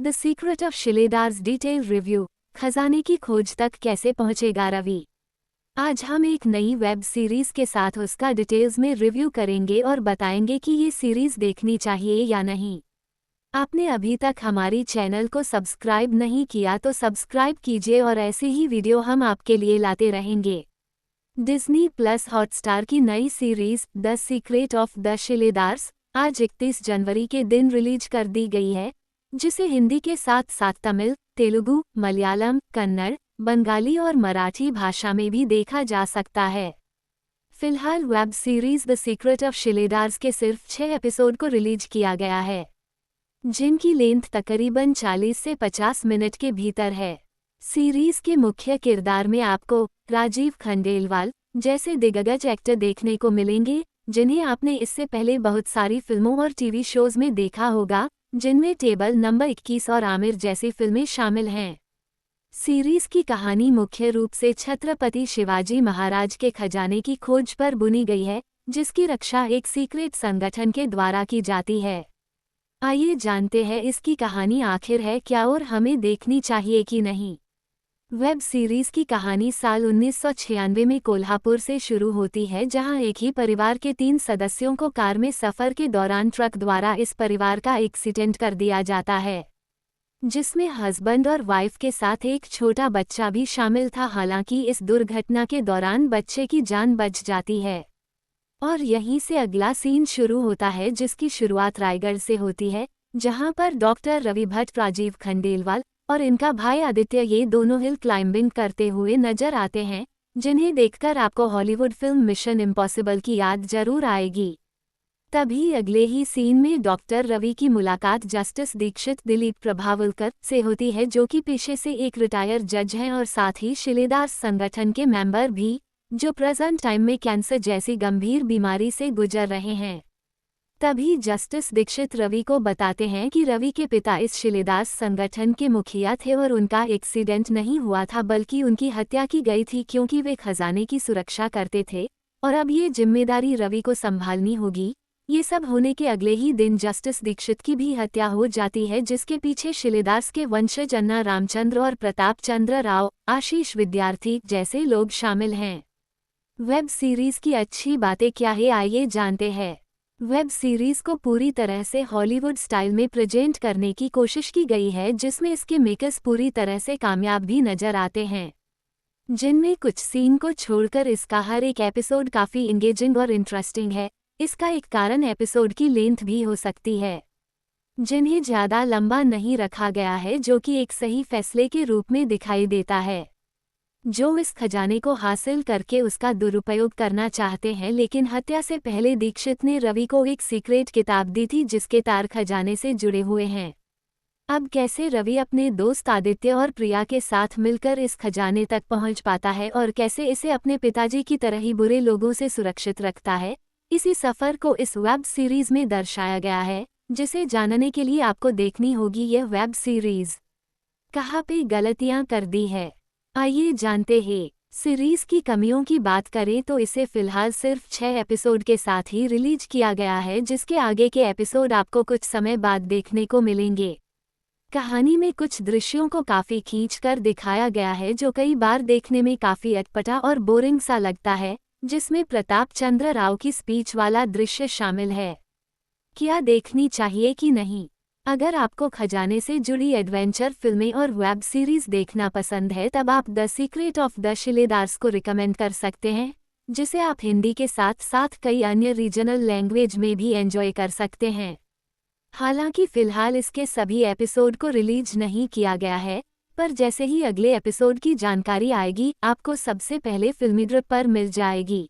The secret of Shiledars detail review. खजाने की खोज तक कैसे पहुंचेगा रवि। आज हम एक नई वेब सीरीज के साथ उसका डिटेल्स में रिव्यू करेंगे और बताएंगे कि ये सीरीज देखनी चाहिए या नहीं। आपने अभी तक हमारी चैनल को सब्सक्राइब नहीं किया तो सब्सक्राइब कीजिए और ऐसी ही वीडियो हम आपके लिए लाते रहेंगे। डिज्नी प्लस हॉटस्टार की नई series the secret of the Shiledars आज 31 जनवरी के दिन रिलीज कर दी गई है, जिसे हिंदी के साथ साथ तमिल, तेलुगु, मलयालम, कन्नड़, बंगाली और मराठी भाषा में भी देखा जा सकता है। फिलहाल web series the secret of Shiledars के सिर्फ 6 एपिसोड को रिलीज किया गया है, जिनकी लेंथ तकरीबन 40 से 50 मिनट के भीतर है। सीरीज के मुख्य किरदार में आपको राजीव खंडेलवाल जैसे दिग्गज एक्टर देखने को मिलेंगे, जिन्हें आपने इससे पहले बहुत सारी फिल्मों और टीवी शोज में देखा होगा, जिनमें टेबल नंबर 21 और आमिर जैसी फिल्में शामिल हैं। सीरीज की कहानी मुख्य रूप से छत्रपति शिवाजी महाराज के खजाने की खोज पर बुनी गई है, जिसकी रक्षा एक सीक्रेट संगठन के द्वारा की जाती है। आइए जानते हैं इसकी कहानी आखिर है क्या और हमें देखनी चाहिए कि नहीं। वेब सीरीज की कहानी साल 1996 में कोल्हापुर से शुरू होती है, जहां एक ही परिवार के 3 सदस्यों को कार में सफर के दौरान ट्रक द्वारा इस परिवार का एक्सीडेंट कर दिया जाता है, जिसमें हस्बैंड और वाइफ के साथ एक छोटा बच्चा भी शामिल था। हालांकि इस दुर्घटना के दौरान बच्चे की जान बच जाती है और यहीं से अगला सीन शुरू होता है, जिसकी शुरुआत रायगढ़ से होती है, जहां पर डॉक्टर रवि भट्ट, राजीव खंडेलवाल और इनका भाई आदित्य ये दोनों हिल क्लाइंबिंग करते हुए नजर आते हैं, जिन्हें देखकर आपको हॉलीवुड फिल्म मिशन इम्पॉसिबल की याद जरूर आएगी। तभी अगले ही सीन में डॉक्टर रवि की मुलाकात जस्टिस दीक्षित दिलीप प्रभावलकर से होती है, जो कि पेशे से एक रिटायर जज हैं और साथ ही शिलेदार संगठन के मेंबर भी, जो प्रेजेंट टाइम में कैंसर जैसी गंभीर बीमारी से गुजर रहे हैं। तभी जस्टिस दीक्षित रवि को बताते हैं कि रवि के पिता इस शिलेदार संगठन के मुखिया थे और उनका एक्सीडेंट नहीं हुआ था, बल्कि उनकी हत्या की गई थी, क्योंकि वे खजाने की सुरक्षा करते थे और अब ये जिम्मेदारी रवि को संभालनी होगी। ये सब होने के अगले ही दिन जस्टिस दीक्षित की भी हत्या हो जाती है, जिसके पीछे शिलेदार्स के वंशज अन्ना रामचंद्र और प्रताप चंद्र राव, आशीष विद्यार्थी जैसे लोग शामिल हैं। वेब सीरीज की अच्छी बातें क्या है, आइए जानते हैं। वेब सीरीज को पूरी तरह से हॉलीवुड स्टाइल में प्रेजेंट करने की कोशिश की गई है, जिसमें इसके मेकर्स पूरी तरह से कामयाब भी नजर आते हैं, जिनमें कुछ सीन को छोड़कर इसका हर एक एपिसोड काफी इंगेजिंग और इंटरेस्टिंग है। इसका एक कारण एपिसोड की लेंथ भी हो सकती है, जिन्हें ज्यादा लंबा नहीं रखा गया है, जो कि एक सही फैसले के रूप में दिखाई देता है। जो इस खजाने को हासिल करके उसका दुरुपयोग करना चाहते हैं, लेकिन हत्या से पहले दीक्षित ने रवि को एक सीक्रेट किताब दी थी, जिसके तार खजाने से जुड़े हुए हैं। अब कैसे रवि अपने दोस्त आदित्य और प्रिया के साथ मिलकर इस खजाने तक पहुंच पाता है और कैसे इसे अपने पिताजी की तरह ही बुरे लोगों से सुरक्षित रखता है, इसी सफर को इस वेब सीरीज में दर्शाया गया है, जिसे जानने के लिए आपको देखनी होगी यह वेब सीरीज कहाँ पे गलतियां कर दी है। आइए जानते हैं। सीरीज की कमियों की बात करें तो इसे फिलहाल सिर्फ 6 एपिसोड के साथ ही रिलीज किया गया है, जिसके आगे के एपिसोड आपको कुछ समय बाद देखने को मिलेंगे। कहानी में कुछ दृश्यों को काफी खींचकर दिखाया गया है, जो कई बार देखने में काफी अटपटा और बोरिंग सा लगता है, जिसमें प्रताप चंद्र राव की स्पीच वाला दृश्य शामिल है। क्या देखनी चाहिए कि नहीं? अगर आपको खजाने से जुड़ी एडवेंचर फिल्में और वेब सीरीज देखना पसंद है, तब आप द सीक्रेट ऑफ द शिलेदार्स को रिकमेंड कर सकते हैं, जिसे आप हिंदी के साथ साथ कई अन्य रीजनल लैंग्वेज में भी एंजॉय कर सकते हैं। हालांकि फिलहाल इसके सभी एपिसोड को रिलीज नहीं किया गया है, पर जैसे ही अगले एपिसोड की जानकारी आएगी, आपको सबसे पहले फिल्मीड्रिप पर मिल जाएगी।